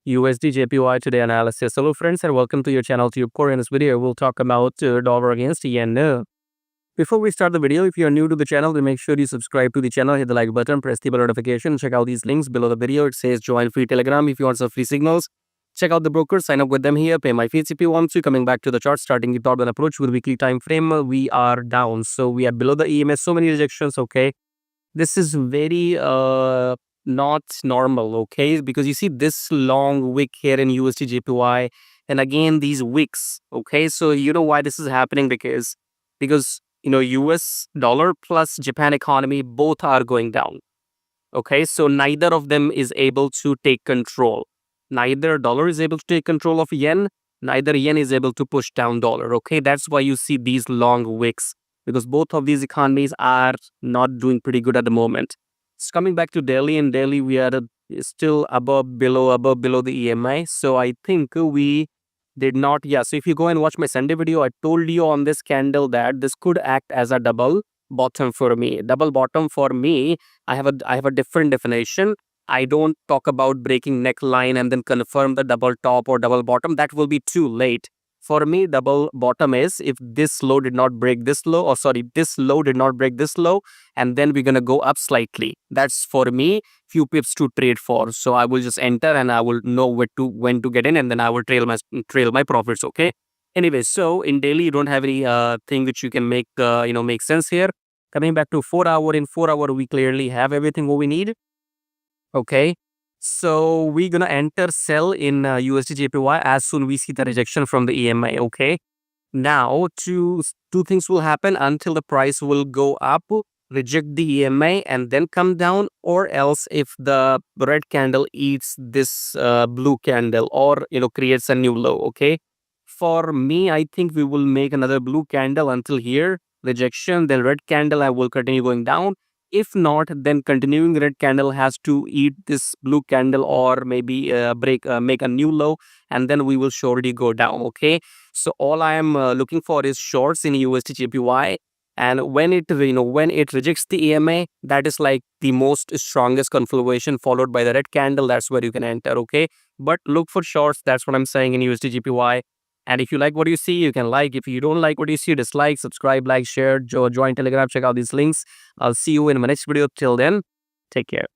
USDJPY today analysis. Hello friends and welcome to your channel TubeCore. In this video, we'll talk about dollar against yen. Before we start the video, if you are new to the channel, then make sure you subscribe to the channel, hit the like button, press the bell notification, check out these links below the video. It says join free Telegram if you want some free signals. Check out the brokers, sign up with them here, pay my fees if you want to. Coming back to the chart, starting the top and approach with weekly time frame, we are down. So we are below the EMA, so many rejections, okay. This is very not normal, okay, because you see this long wick here in USDJPY and again these wicks, okay. So you know why this is happening, because US dollar plus Japan economy both are going down, okay. So neither of them is able to take control. Neither dollar is able to take control of yen, neither yen is able to push down dollar, okay. That's why you see these long wicks, because both of these economies are not doing pretty good at the moment. So coming back to Delhi, in Delhi we are still below the EMI. So I think we did not, yeah. So if you go and watch my Sunday video, I told you on this candle that this could act as a double bottom for me. Double bottom for me, I have a different definition. I don't talk about breaking neckline and then confirm the double top or double bottom. That will be too late. For me, double bottom is if this low did not break this low, or sorry, this low did not break this low, and then we're gonna go up slightly. That's for me few pips to trade for. So I will just enter and I will know when to get in, and then I will trail my profits. Okay. Anyway, so in daily you don't have any thing which you can make make sense here. Coming back to 4 hour, in 4 hour we clearly have everything what we need. Okay. So we're gonna enter sell in USDJPY as soon we see the rejection from the EMI. Okay. Now two things will happen until the price will go up, reject the EMI and then come down, or else if the red candle eats this blue candle or creates a new low. Okay. For me, I think we will make another blue candle until here, rejection, then red candle I will continue going down. If not, then continuing red candle has to eat this blue candle or maybe make a new low, and then we will surely go down. Okay. So all I am looking for is shorts in USDJPY, and when it rejects the EMA, that is like the most strongest confirmation followed by the red candle. That's where you can enter. Okay. But look for shorts. That's what I'm saying in USDJPY. And if you like what you see, you can like. If you don't like what you see, dislike, subscribe, like, share, join Telegram, check out these links. I'll see you in my next video. Till then, take care.